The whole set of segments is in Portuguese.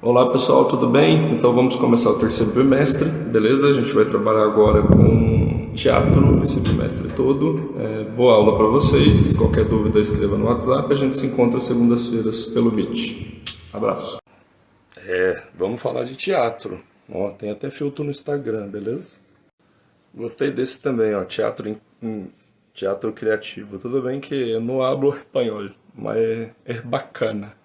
Olá pessoal, tudo bem? Então vamos começar o terceiro bimestre, beleza? A gente vai trabalhar agora com teatro esse bimestre todo. Boa aula para vocês. Qualquer dúvida escreva no WhatsApp. A gente se encontra segundas-feiras pelo Meet. Abraço. Vamos falar de teatro. Ó, tem até filtro no Instagram, beleza? Gostei desse também, ó, teatro criativo. Tudo bem que eu não hablo espanhol, mas é bacana.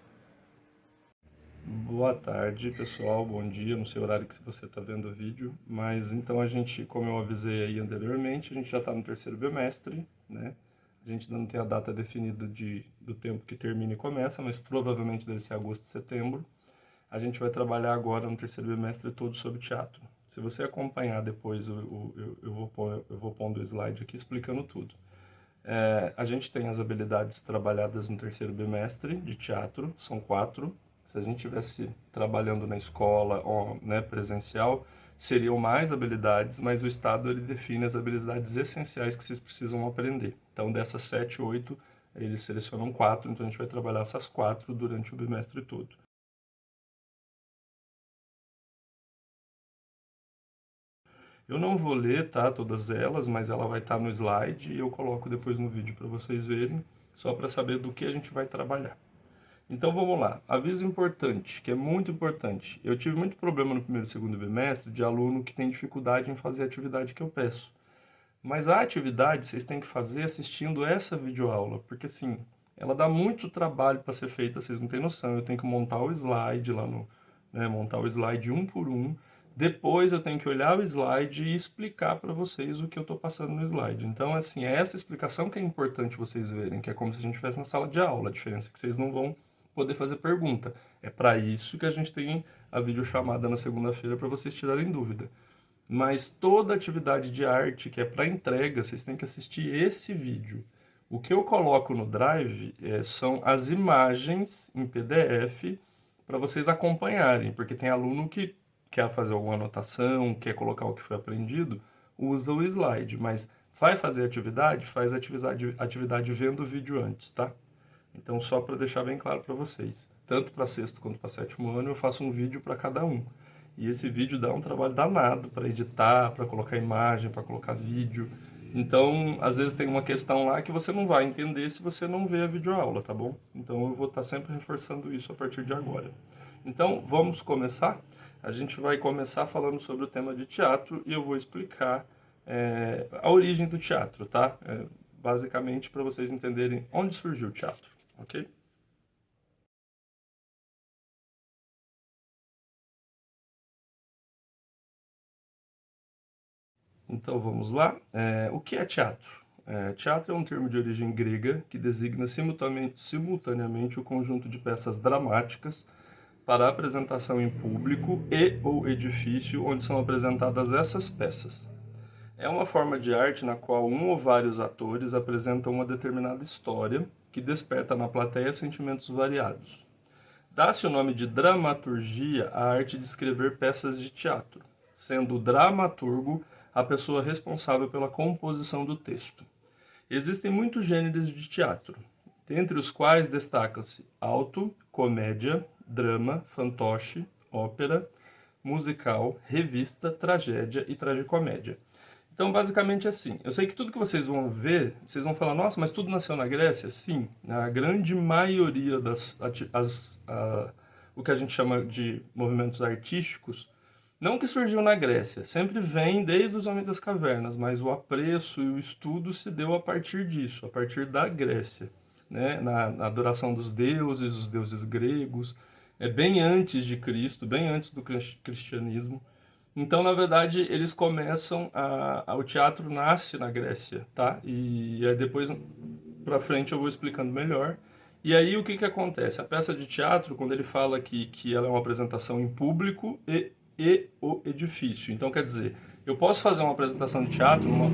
Boa tarde, pessoal. Bom dia. Não sei o horário que você está vendo o vídeo, mas então a gente, como eu avisei aí anteriormente, a gente já está no terceiro bimestre, né? A gente ainda não tem a data definida do tempo que termina e começa, mas provavelmente deve ser agosto e setembro. A gente vai trabalhar agora no terceiro bimestre todo sobre teatro. Se você acompanhar depois, eu vou pondo o slide aqui explicando tudo. A gente tem as habilidades trabalhadas no terceiro bimestre de teatro, são 4. Se a gente estivesse trabalhando na escola ou, né, presencial, seriam mais habilidades, mas o Estado ele define as habilidades essenciais que vocês precisam aprender. Então, dessas 7, 8, eles selecionam 4, então a gente vai trabalhar essas 4 durante o bimestre todo. Eu não vou ler, tá, todas elas, mas ela vai estar no slide e eu coloco depois no vídeo para vocês verem, só para saber do que a gente vai trabalhar. Então vamos lá. Aviso importante, que é muito importante. Eu tive muito problema no primeiro e segundo bimestre de aluno que tem dificuldade em fazer a atividade que eu peço. Mas a atividade vocês têm que fazer assistindo essa videoaula, porque assim, ela dá muito trabalho para ser feita, vocês não têm noção. Eu tenho que montar o slide lá no, né, montar o slide um por um. Depois eu tenho que olhar o slide e explicar para vocês o que eu estou passando no slide. Então, assim, é essa explicação que é importante vocês verem, que é como se a gente estivesse na sala de aula. A diferença é que vocês não vão poder fazer pergunta. É para isso que a gente tem a videochamada na segunda-feira para vocês tirarem dúvida. Mas toda atividade de arte que é para entrega, vocês têm que assistir esse vídeo. O que eu coloco no Drive são as imagens em PDF para vocês acompanharem, porque tem aluno que quer fazer alguma anotação, quer colocar o que foi aprendido, usa o slide, mas vai fazer atividade, faz atividade vendo o vídeo antes, tá? Então, só para deixar bem claro para vocês, tanto para sexto quanto para sétimo ano, eu faço um vídeo para cada um. E esse vídeo dá um trabalho danado para editar, para colocar imagem, para colocar vídeo. Então, às vezes tem uma questão lá que você não vai entender se você não ver a videoaula, tá bom? Então, eu vou estar sempre reforçando isso a partir de agora. Então, vamos começar? A gente vai começar falando sobre o tema de teatro e eu vou explicar a origem do teatro, tá? Basicamente para vocês entenderem onde surgiu o teatro, ok? Então vamos lá. O que é teatro? Teatro é um termo de origem grega que designa simultaneamente o conjunto de peças dramáticas para apresentação em público e ou edifício onde são apresentadas essas peças. É uma forma de arte na qual um ou vários atores apresentam uma determinada história que desperta na plateia sentimentos variados. Dá-se o nome de dramaturgia à arte de escrever peças de teatro, sendo o dramaturgo a pessoa responsável pela composição do texto. Existem muitos gêneros de teatro, dentre os quais destacam-se alto, comédia, drama, fantoche, ópera, musical, revista, tragédia e tragicomédia. Então, basicamente assim, eu sei que tudo que vocês vão ver, vocês vão falar, nossa, mas tudo nasceu na Grécia? Sim, a grande maioria o que a gente chama de movimentos artísticos, não que surgiu na Grécia, sempre vem desde os homens das cavernas, mas o apreço e o estudo se deu a partir disso, a partir da Grécia, né? Na adoração dos deuses, os deuses gregos, bem antes de Cristo, bem antes do cristianismo. Então, na verdade, eles começam o teatro nasce na Grécia, tá? E aí depois para frente eu vou explicando melhor. E aí o que que acontece? A peça de teatro, quando ele fala que ela é uma apresentação em público e o edifício. Então, quer dizer, eu posso fazer uma apresentação de teatro numa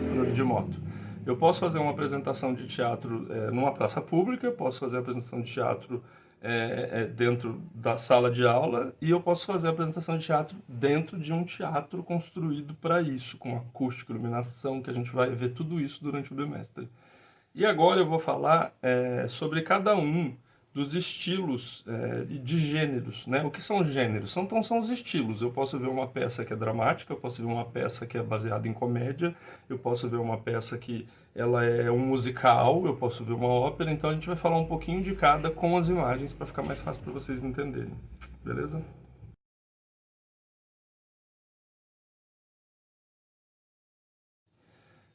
barulho de moto. Eu posso fazer uma apresentação de teatro numa praça pública, posso fazer a apresentação de teatro dentro da sala de aula e eu posso fazer a apresentação de teatro dentro de um teatro construído para isso, com acústica, iluminação, que a gente vai ver tudo isso durante o bimestre. E agora eu vou falar sobre cada um dos estilos e de gêneros, né? O que são gêneros? São os estilos. Eu posso ver uma peça que é dramática, eu posso ver uma peça que é baseada em comédia, eu posso ver uma peça que ela é um musical, eu posso ver uma ópera. Então a gente vai falar um pouquinho de cada com as imagens para ficar mais fácil para vocês entenderem. Beleza?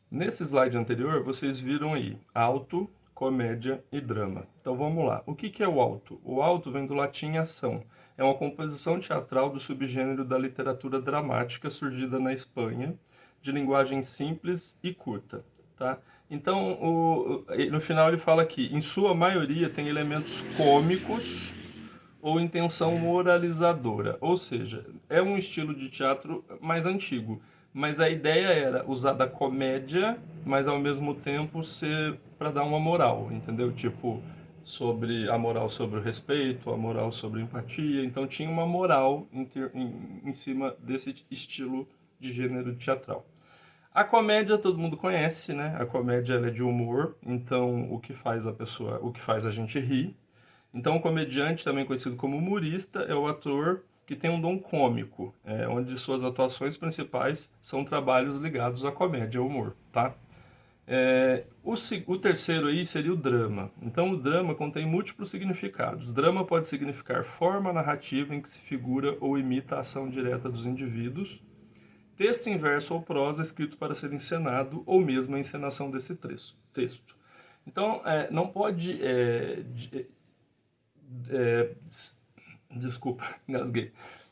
Nesse slide anterior, vocês viram aí alto, comédia e drama. Então vamos lá. O que é o alto? O alto vem do latim ação. É uma composição teatral do subgênero da literatura dramática surgida na Espanha, de linguagem simples e curta. Tá? Então, no final ele fala que, em sua maioria, tem elementos cômicos ou intenção moralizadora, ou seja, é um estilo de teatro mais antigo, mas a ideia era usar da comédia, mas ao mesmo tempo ser para dar uma moral, entendeu? Tipo, sobre a moral sobre o respeito, a moral sobre a empatia, então tinha uma moral em cima desse estilo de gênero teatral. A comédia todo mundo conhece, né? A comédia ela é de humor, então o que faz a gente rir. Então, o comediante, também conhecido como humorista, é o ator que tem um dom cômico, onde suas atuações principais são trabalhos ligados à comédia, ao humor, tá? O terceiro aí seria o drama. Então, o drama contém múltiplos significados. Drama pode significar forma narrativa em que se figura ou imita a ação direta dos indivíduos, texto em verso ou prosa escrito para ser encenado, ou mesmo a encenação desse texto. Então, não pode é, desculpa, engasguei.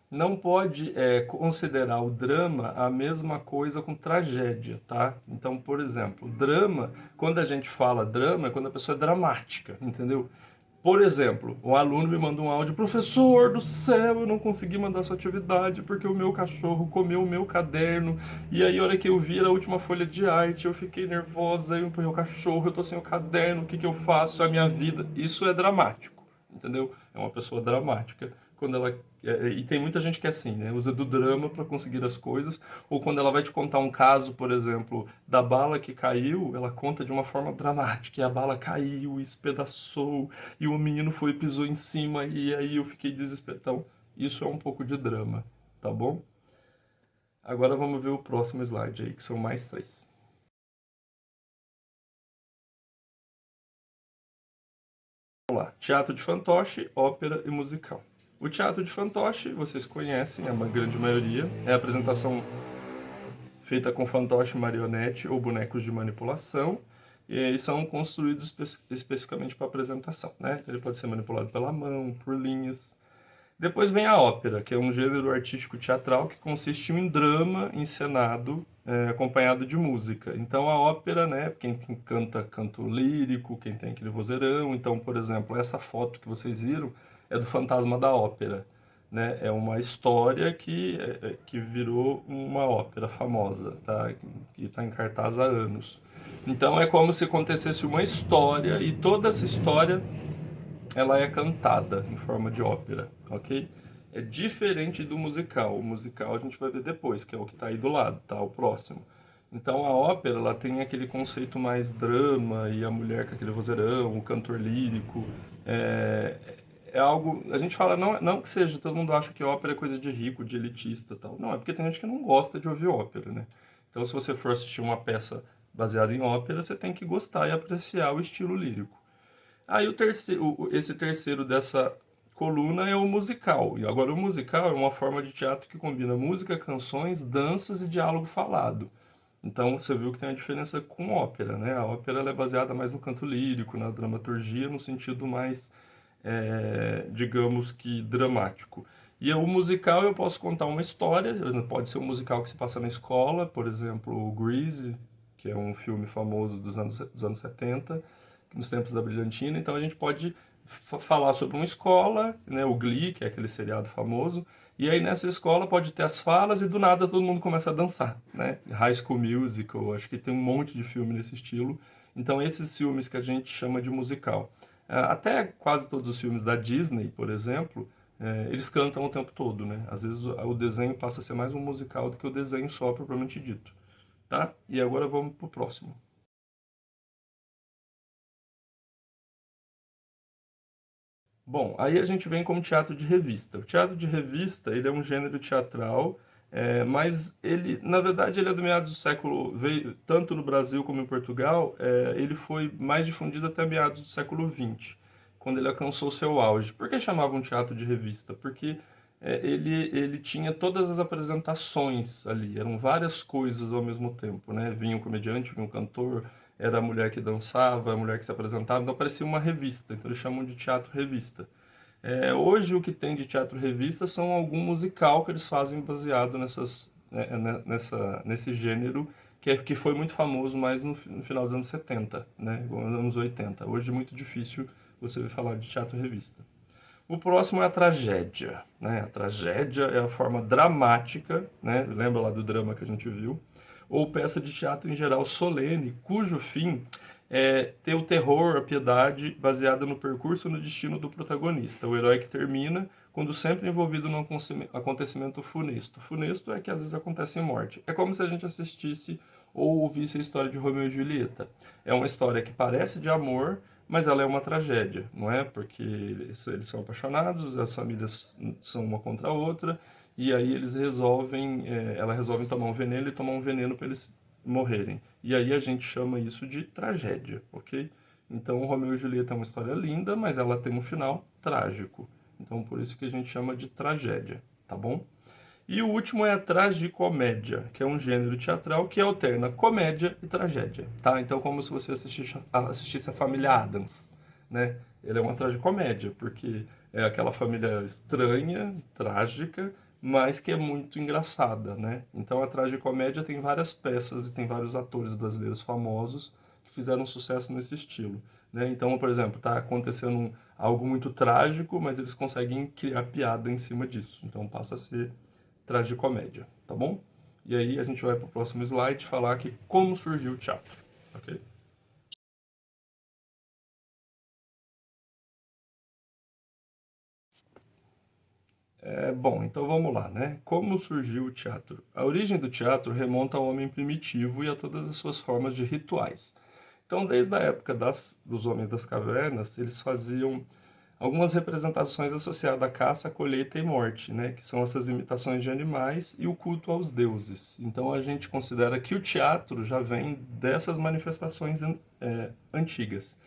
Não pode considerar o drama a mesma coisa com tragédia, tá? Então, por exemplo, drama, quando a gente fala drama, é quando a pessoa é dramática, entendeu? Por exemplo, um aluno me manda um áudio: professor do céu, eu não consegui mandar sua atividade porque o meu cachorro comeu o meu caderno. E aí, a hora que eu vi a última folha de arte, eu fiquei nervosa, eu empurrei o cachorro, eu tô sem o caderno, o que que eu faço? É a minha vida. Isso é dramático, entendeu? É uma pessoa dramática. Quando ela e tem muita gente que é assim, né? Usa do drama para conseguir as coisas, ou quando ela vai te contar um caso, por exemplo, da bala que caiu, ela conta de uma forma dramática, e a bala caiu, espedaçou, e o menino foi e pisou em cima, e aí eu fiquei desesperado. Então, isso é um pouco de drama, tá bom? Agora vamos ver o próximo slide aí, que são mais três. Vamos lá. Teatro de fantoche, ópera e musical. O teatro de fantoche, vocês conhecem, a grande maioria, é a apresentação feita com fantoche, marionete ou bonecos de manipulação, e são construídos especificamente para apresentação, né? Ele pode ser manipulado pela mão, por linhas. Depois vem a ópera, que é um gênero artístico teatral que consiste em um drama encenado acompanhado de música. Então a ópera, né, quem canta canto lírico, quem tem aquele vozeirão. Então, por exemplo, essa foto que vocês viram é do Fantasma da Ópera, né? É uma história que virou uma ópera famosa, tá? Que está em cartaz há anos. Então é como se acontecesse uma história e toda essa história ela é cantada em forma de ópera, ok? É diferente do musical. O musical a gente vai ver depois, que é o que está aí do lado, tá? O próximo. Então a ópera ela tem aquele conceito mais drama e a mulher com aquele vozeirão, o cantor lírico. É, é algo. A gente fala, não que seja, todo mundo acha que ópera é coisa de rico, de elitista e tal. Não, é porque tem gente que não gosta de ouvir ópera, né? Então se você for assistir uma peça baseada em ópera, você tem que gostar e apreciar o estilo lírico. Aí esse terceiro dessa coluna é o musical. E agora o musical é uma forma de teatro que combina música, canções, danças e diálogo falado. Então você viu que tem uma diferença com ópera, né? A ópera ela é baseada mais no canto lírico, na dramaturgia, no sentido mais, digamos que dramático. E o musical eu posso contar uma história, por exemplo, pode ser um musical que se passa na escola, por exemplo, o Grease, que é um filme famoso dos anos 70, nos tempos da Brilhantina. Então a gente pode falar sobre uma escola, né, o Glee, que é aquele seriado famoso, e aí nessa escola pode ter as falas e do nada todo mundo começa a dançar, né? High School Musical, acho que tem um monte de filme nesse estilo. Então esses filmes que a gente chama de musical. Até quase todos os filmes da Disney, por exemplo, eles cantam o tempo todo, né? Às vezes o desenho passa a ser mais um musical do que o desenho só propriamente dito, tá? E agora vamos pro próximo. Bom, aí a gente vem como teatro de revista. O teatro de revista, ele é um gênero teatral, mas ele, na verdade, ele é do meados do século, veio tanto no Brasil como em Portugal, ele foi mais difundido até meados do século XX, quando ele alcançou seu auge. Por que chamavam teatro de revista? Porque ele tinha todas as apresentações ali, eram várias coisas ao mesmo tempo, né? Vinha um comediante, vinha um cantor, era a mulher que dançava, a mulher que se apresentava, então parecia uma revista, então eles chamam de teatro revista. Hoje o que tem de teatro revista são algum musical que eles fazem baseado nesse gênero que foi muito famoso mais no final dos anos 70, né, nos anos 80. Hoje é muito difícil você ver falar de teatro revista. O próximo é a tragédia, né? A tragédia é a forma dramática, né? Lembra lá do drama que a gente viu? Ou peça de teatro em geral solene, cujo fim é ter o terror, a piedade, baseada no percurso e no destino do protagonista. O herói que termina quando sempre envolvido num acontecimento funesto. Funesto é que às vezes acontece em morte. É como se a gente assistisse ou ouvisse a história de Romeu e Julieta. É uma história que parece de amor, mas ela é uma tragédia, não é? Porque eles são apaixonados, as famílias são uma contra a outra, e aí eles resolvem, ela resolve tomar um veneno e tomar um veneno para eles morrerem. E aí a gente chama isso de tragédia, ok? Então, Romeu e Julieta é uma história linda, mas ela tem um final trágico. Então, por isso que a gente chama de tragédia, tá bom? E o último é a tragicomédia, que é um gênero teatral que alterna comédia e tragédia, tá? Então, como se você assistisse a família Addams, né? Ele é uma tragicomédia, porque é aquela família estranha, trágica, mas que é muito engraçada, né? Então, a tragicomédia tem várias peças e tem vários atores brasileiros famosos que fizeram sucesso nesse estilo, né? Então, por exemplo, tá acontecendo algo muito trágico, mas eles conseguem criar piada em cima disso. Então, passa a ser tragicomédia, tá bom? E aí a gente vai para o próximo slide falar aqui como surgiu o teatro, ok? Bom, então vamos lá, né? Como surgiu o teatro? A origem do teatro remonta ao homem primitivo e a todas as suas formas de rituais. Então, desde a época dos homens das cavernas, eles faziam algumas representações associadas à caça, colheita e morte, né? Que são essas imitações de animais e o culto aos deuses. Então, a gente considera que o teatro já vem dessas manifestações antigas.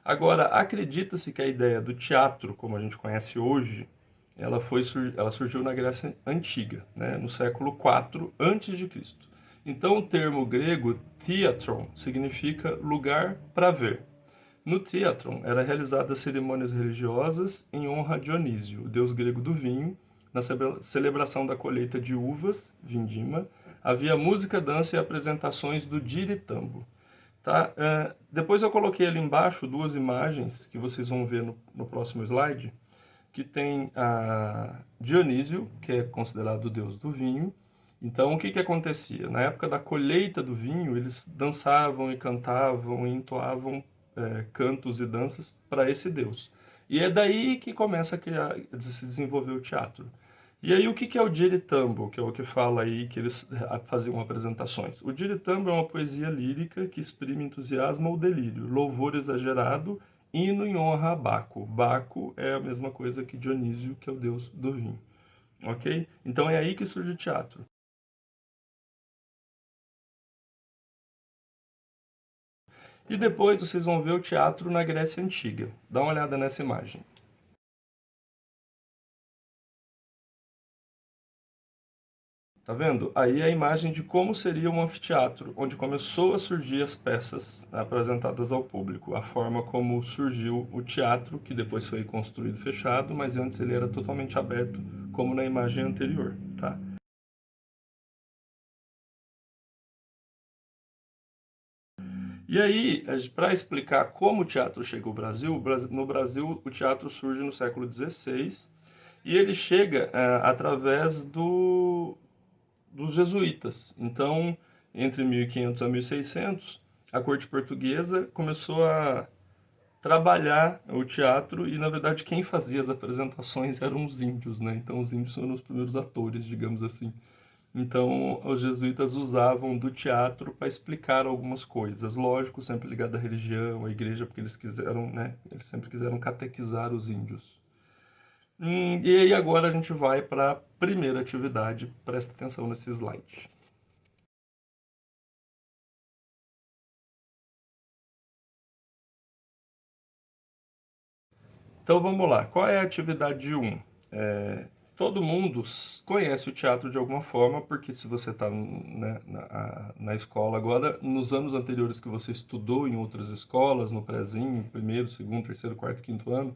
Agora, acredita-se que a ideia do teatro, como a gente conhece hoje, ela surgiu na Grécia Antiga, né, no século IV a.C. Então, o termo grego theatron significa lugar para ver. No theatron, era realizadas cerimônias religiosas em honra a Dionísio, o deus grego do vinho. Na celebração da colheita de uvas, vindima, havia música, dança e apresentações do diritambo. Tá? Depois eu coloquei ali embaixo duas imagens que vocês vão ver no próximo slide, que tem a Dionísio, que é considerado o deus do vinho. Então, o que acontecia? Na época da colheita do vinho, eles dançavam e cantavam e entoavam cantos e danças para esse deus. E é daí que começa a se desenvolver o teatro. E aí, o que é o diritambo, que é o que fala aí que eles faziam apresentações? O diritambo é uma poesia lírica que exprime entusiasmo ou delírio, louvor exagerado, hino em honra a Baco. Baco é a mesma coisa que Dionísio, que é o deus do vinho. Ok? Então é aí que surge o teatro. E depois vocês vão ver o teatro na Grécia Antiga. Dá uma olhada nessa imagem. Tá vendo? Aí é a imagem de como seria um anfiteatro, onde começou a surgir as peças apresentadas ao público, a forma como surgiu o teatro, que depois foi construído fechado, mas antes ele era totalmente aberto, como na imagem anterior, tá? E aí, para explicar como o teatro chega ao Brasil, no Brasil o teatro surge no século XVI e ele chega através dos jesuítas. Então, entre 1500 a 1600, a corte portuguesa começou a trabalhar o teatro e, na verdade, quem fazia as apresentações eram os índios, né? Então, os índios foram os primeiros atores, digamos assim. Então, os jesuítas usavam do teatro para explicar algumas coisas. Lógico, sempre ligado à religião, à igreja, porque eles quiseram, né? Eles sempre quiseram catequizar os índios. E aí agora a gente vai para a primeira atividade. Presta atenção nesse slide. Então vamos lá. Qual é a atividade 1? Todo mundo conhece o teatro de alguma forma, porque se você está, né, na escola agora, nos anos anteriores que você estudou em outras escolas, no prézinho, primeiro, segundo, terceiro, quarto, quinto ano,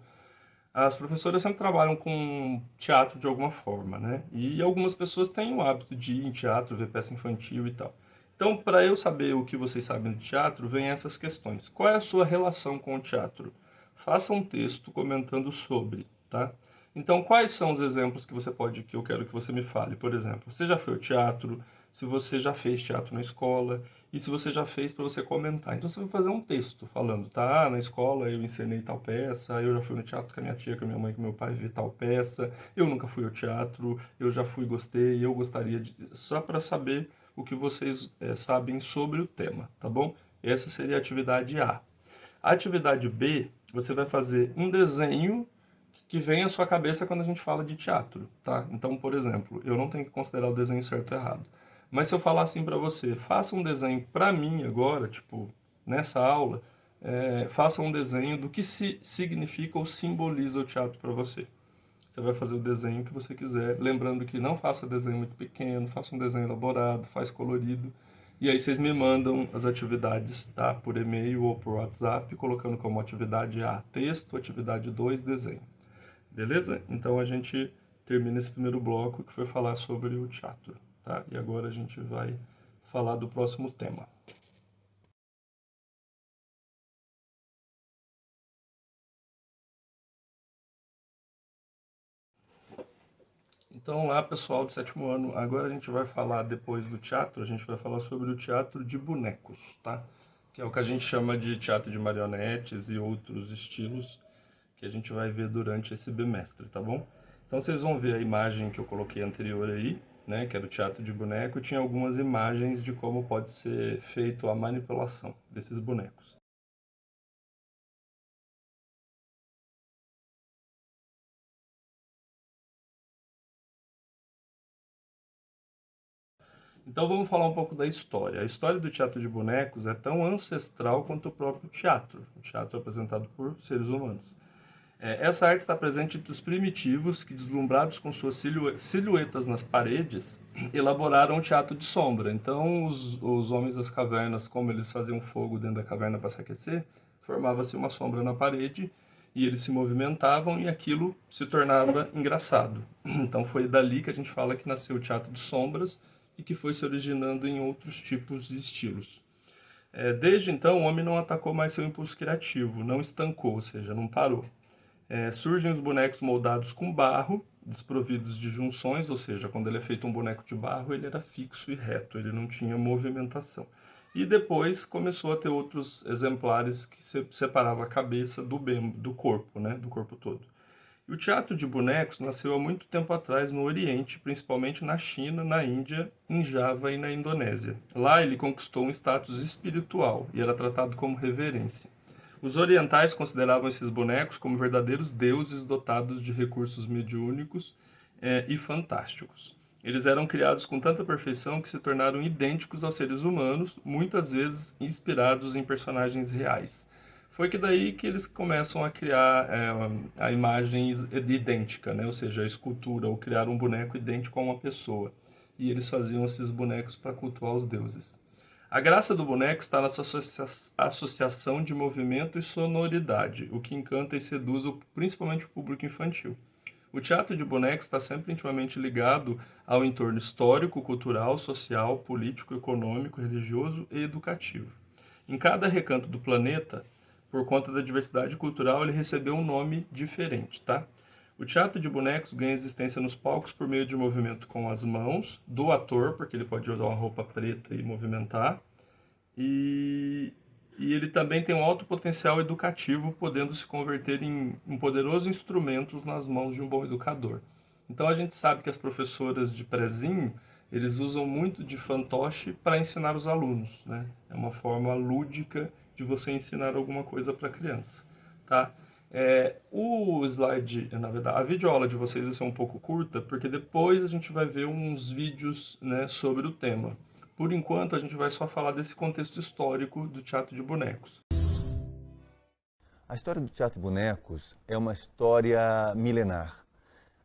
as professoras sempre trabalham com teatro de alguma forma, né? E algumas pessoas têm o hábito de ir em teatro, ver peça infantil e tal. Então, para eu saber o que vocês sabem de teatro, vem essas questões. Qual é a sua relação com o teatro? Faça um texto comentando sobre, tá? Então, quais são os exemplos que eu quero que você me fale? Por exemplo, você já foi ao teatro? Se você já fez teatro na escola? E se você já fez para você comentar. Então você vai fazer um texto falando, tá? Na escola eu ensinei tal peça, eu já fui no teatro com a minha tia, com a minha mãe, com meu pai ver tal peça, eu nunca fui ao teatro, eu já fui, gostei, eu gostaria de. Só para saber o que vocês sabem sobre o tema, tá bom? Essa seria a atividade A. A atividade B, você vai fazer um desenho que vem à sua cabeça quando a gente fala de teatro, tá? Então, por exemplo, eu não tenho que considerar o desenho certo ou errado. Mas se eu falar assim para você, faça um desenho para mim agora, tipo, nessa aula, faça um desenho do que significa ou simboliza o teatro para você. Você vai fazer o desenho que você quiser, lembrando que não faça desenho muito pequeno, faça um desenho elaborado, faz colorido. E aí vocês me mandam as atividades, tá? Por e-mail ou por WhatsApp, colocando como atividade A, texto, atividade 2, desenho. Beleza? Então a gente termina esse primeiro bloco que foi falar sobre o teatro, tá? E agora a gente vai falar do próximo tema. Então lá, pessoal do sétimo ano, agora a gente vai falar depois do teatro, a gente vai falar sobre o teatro de bonecos, tá? Que é o que a gente chama de teatro de marionetes e outros estilos que a gente vai ver durante esse bimestre, tá bom? Então vocês vão ver a imagem que eu coloquei anterior aí, né, que era o teatro de boneco, e tinha algumas imagens de como pode ser feito a manipulação desses bonecos. Então vamos falar um pouco da história. A história do teatro de bonecos é tão ancestral quanto o próprio teatro. O teatro é apresentado por seres humanos. Essa arte está presente entre os primitivos que, deslumbrados com suas silhuetas nas paredes, elaboraram o teatro de sombra. Então, os homens das cavernas, como eles faziam fogo dentro da caverna para se aquecer, formava-se uma sombra na parede e eles se movimentavam e aquilo se tornava engraçado. Então, foi dali que a gente fala que nasceu o teatro de sombras e que foi se originando em outros tipos de estilos. Desde então, o homem não atacou mais seu impulso criativo, não estancou, ou seja, não parou. Surgem os bonecos moldados com barro, desprovidos de junções, ou seja, quando ele é feito um boneco de barro, ele era fixo e reto, ele não tinha movimentação. E depois começou a ter outros exemplares que separava a cabeça do corpo, né, do corpo todo. E o teatro de bonecos nasceu há muito tempo atrás no Oriente, principalmente na China, na Índia, em Java e na Indonésia. Lá ele conquistou um status espiritual e era tratado como reverência. Os orientais consideravam esses bonecos como verdadeiros deuses dotados de recursos mediúnicos e fantásticos. Eles eram criados com tanta perfeição que se tornaram idênticos aos seres humanos, muitas vezes inspirados em personagens reais. Foi que daí que eles começam a criar a imagem idêntica, né? Ou seja, a escultura, ou criar um boneco idêntico a uma pessoa. E eles faziam esses bonecos para cultuar os deuses. A graça do boneco está na sua associação de movimento e sonoridade, o que encanta e seduz principalmente o público infantil. O teatro de bonecos está sempre intimamente ligado ao entorno histórico, cultural, social, político, econômico, religioso e educativo. Em cada recanto do planeta, por conta da diversidade cultural, ele recebeu um nome diferente, tá? O teatro de bonecos ganha existência nos palcos por meio de movimento com as mãos do ator, porque ele pode usar uma roupa preta e movimentar, e, e ele também tem um alto potencial educativo, podendo se converter em um poderoso instrumento nas mãos de um bom educador. Então a gente sabe que as professoras de prezinho, eles usam muito de fantoche para ensinar os alunos, né? É uma forma lúdica de você ensinar alguma coisa para a criança, tá? O slide, na verdade, a videoaula de vocês vai ser um pouco curta, porque depois a gente vai ver uns vídeos, né, sobre o tema. Por enquanto, a gente vai só falar desse contexto histórico do teatro de bonecos. A história do teatro de bonecos é uma história milenar.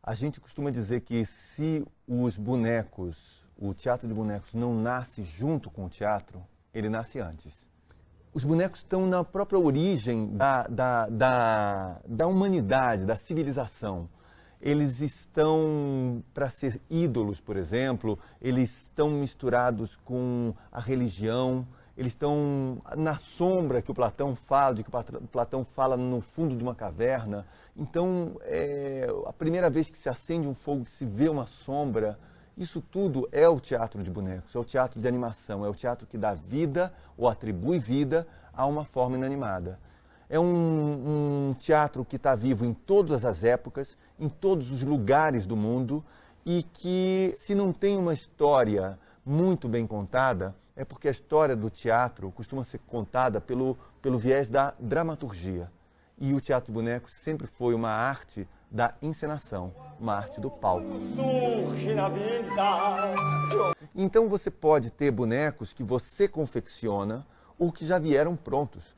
A gente costuma dizer que se os bonecos, o teatro de bonecos não nasce junto com o teatro, ele nasce antes. Os bonecos estão na própria origem da humanidade, da civilização. Eles estão para ser ídolos, por exemplo, eles estão misturados com a religião, eles estão na sombra que o Platão fala, de que o Platão fala no fundo de uma caverna. Então, a primeira vez que se acende um fogo, que se vê uma sombra, isso tudo é o teatro de bonecos, é o teatro de animação, é o teatro que dá vida ou atribui vida a uma forma inanimada. É um teatro que está vivo em todas as épocas, em todos os lugares do mundo e que, se não tem uma história muito bem contada, é porque a história do teatro costuma ser contada pelo viés da dramaturgia. E o teatro de bonecos sempre foi uma arte da encenação, uma arte do palco. Então você pode ter bonecos que você confecciona ou que já vieram prontos.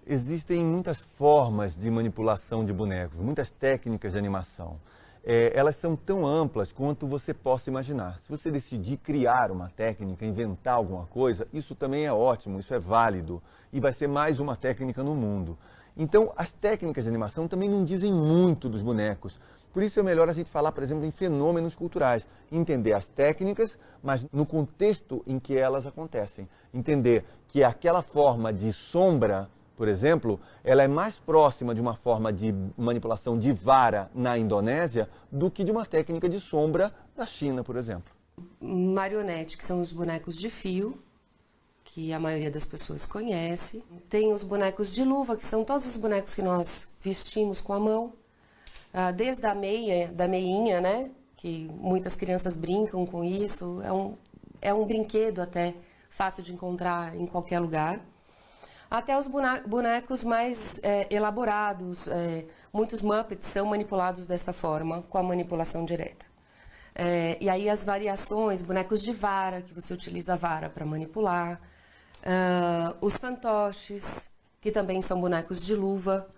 Existem muitas formas de manipulação de bonecos, muitas técnicas de animação. Elas são tão amplas quanto você possa imaginar. Se você decidir criar uma técnica, inventar alguma coisa, isso também é ótimo, isso é válido e vai ser mais uma técnica no mundo. Então, as técnicas de animação também não dizem muito dos bonecos. Por isso é melhor a gente falar, por exemplo, em fenômenos culturais. Entender as técnicas, mas no contexto em que elas acontecem. Entender que aquela forma de sombra, por exemplo, ela é mais próxima de uma forma de manipulação de vara na Indonésia do que de uma técnica de sombra na China, por exemplo. Marionete, que são os bonecos de fio, que a maioria das pessoas conhece. Tem os bonecos de luva, que são todos os bonecos que nós vestimos com a mão. Desde a meia, da meinha, né? Que muitas crianças brincam com isso. É um brinquedo até fácil de encontrar em qualquer lugar. Até os bonecos mais elaborados. Muitos Muppets são manipulados dessa forma, com a manipulação direta. E aí as variações, bonecos de vara, que você utiliza a vara para manipular. Os fantoches, que também são bonecos de luva.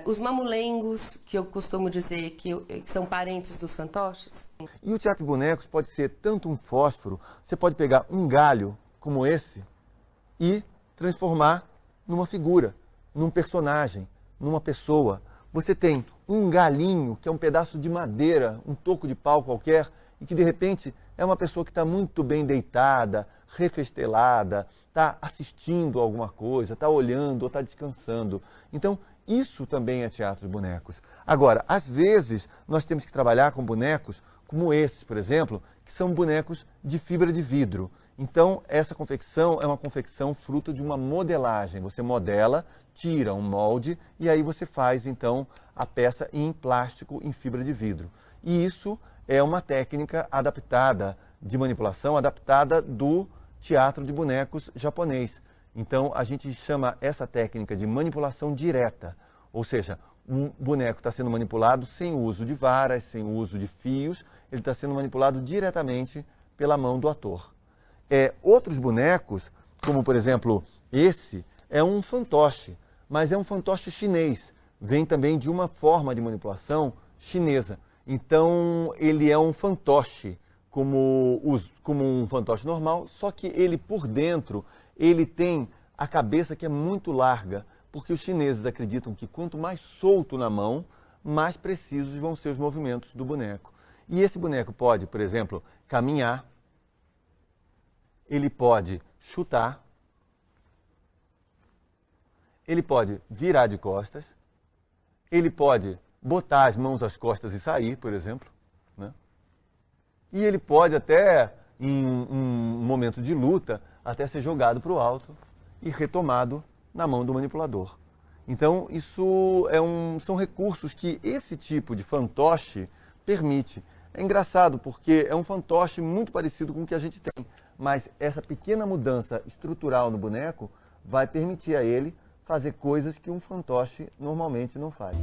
Os mamulengos, que eu costumo dizer que são parentes dos fantoches. E o teatro de bonecos pode ser tanto um fósforo, você pode pegar um galho como esse e transformar numa figura, num personagem, numa pessoa. Você tem um galinho, que é um pedaço de madeira, um toco de pau qualquer, e que de repente é uma pessoa que está muito bem deitada, refestelada, está assistindo alguma coisa, está olhando ou está descansando. Então, isso também é teatro de bonecos. Agora, às vezes, nós temos que trabalhar com bonecos como esses, por exemplo, que são bonecos de fibra de vidro. Então, essa confecção é uma confecção fruto de uma modelagem. Você modela, tira um molde e aí você faz, então, a peça em plástico, em fibra de vidro. E isso é uma técnica adaptada de manipulação, adaptada do teatro de bonecos japonês. Então, a gente chama essa técnica de manipulação direta, ou seja, um boneco está sendo manipulado sem o uso de varas, sem o uso de fios, ele está sendo manipulado diretamente pela mão do ator. Outros bonecos, como por exemplo esse, é um fantoche, mas é um fantoche chinês, vem também de uma forma de manipulação chinesa. Então, ele é um fantoche, como um fantoche normal, só que ele por dentro, ele tem a cabeça que é muito larga, porque os chineses acreditam que quanto mais solto na mão, mais precisos vão ser os movimentos do boneco. E esse boneco pode, por exemplo, caminhar, ele pode chutar, ele pode virar de costas, ele pode botar as mãos às costas e sair, por exemplo, né? E ele pode até, em um momento de luta, até ser jogado para o alto e retomado na mão do manipulador. Então, isso são recursos que esse tipo de fantoche permite. É engraçado porque é um fantoche muito parecido com o que a gente tem, mas essa pequena mudança estrutural no boneco vai permitir a ele fazer coisas que um fantoche normalmente não faz.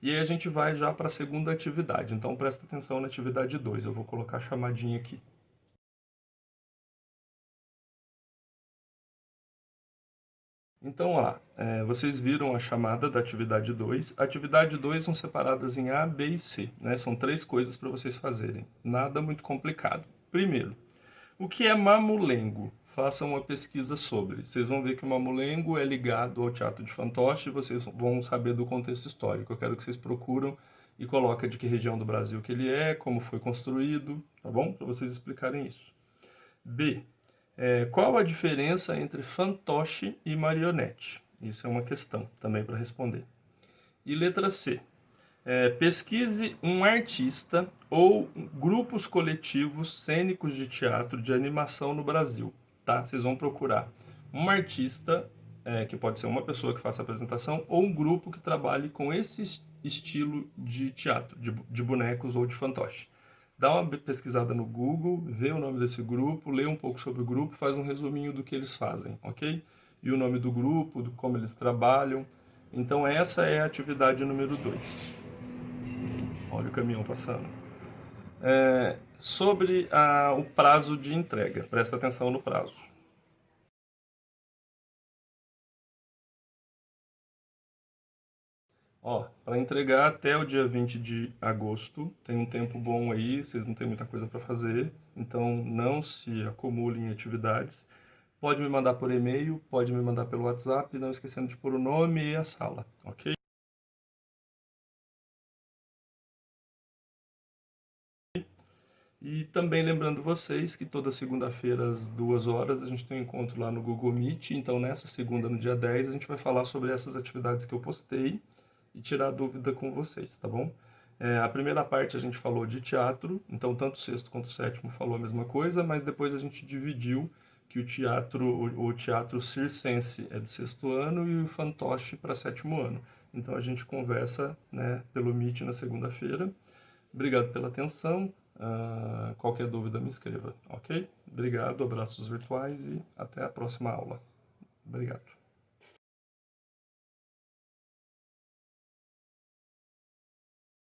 E aí a gente vai já para a segunda atividade. Então presta atenção na atividade 2. Eu vou colocar a chamadinha aqui. Então, ó lá, vocês viram a chamada da atividade 2. A atividade 2 são separadas em A, B e C, né? São 3 coisas para vocês fazerem. Nada muito complicado. Primeiro, o que é mamulengo? Façam uma pesquisa sobre. Vocês vão ver que o mamulengo é ligado ao teatro de fantoche e vocês vão saber do contexto histórico. Eu quero que vocês procuram e coloquem de que região do Brasil que ele é, como foi construído, tá bom? Para vocês explicarem isso. B. Qual a diferença entre fantoche e marionete? Isso é uma questão também para responder. E letra C. Pesquise um artista ou grupos coletivos cênicos de teatro de animação no Brasil. Tá? Vocês vão procurar um artista, que pode ser uma pessoa que faça a apresentação, ou um grupo que trabalhe com esse estilo de teatro, de bonecos ou de fantoche. Dá uma pesquisada no Google, vê o nome desse grupo, lê um pouco sobre o grupo, faz um resuminho do que eles fazem, ok? E o nome do grupo, de como eles trabalham. Então essa é a atividade número 2. Olha o caminhão passando. Sobre o prazo de entrega, presta atenção no prazo. Para entregar até o dia 20 de agosto, tem um tempo bom aí, vocês não têm muita coisa para fazer, então não se acumulem em atividades. Pode me mandar por e-mail, pode me mandar pelo WhatsApp, não esquecendo de pôr o nome e a sala, ok? E também lembrando vocês que toda segunda-feira às 2 horas a gente tem um encontro lá no Google Meet, então nessa segunda, no dia 10, a gente vai falar sobre essas atividades que eu postei e tirar dúvida com vocês, tá bom? A primeira parte a gente falou de teatro, então tanto o sexto quanto o sétimo falou a mesma coisa, mas depois a gente dividiu que o teatro circense é de sexto ano e o fantoche para sétimo ano. Então a gente conversa, né, pelo Meet na segunda-feira. Obrigado pela atenção. Qualquer dúvida me escreva, ok? Obrigado, abraços virtuais e até a próxima aula. Obrigado.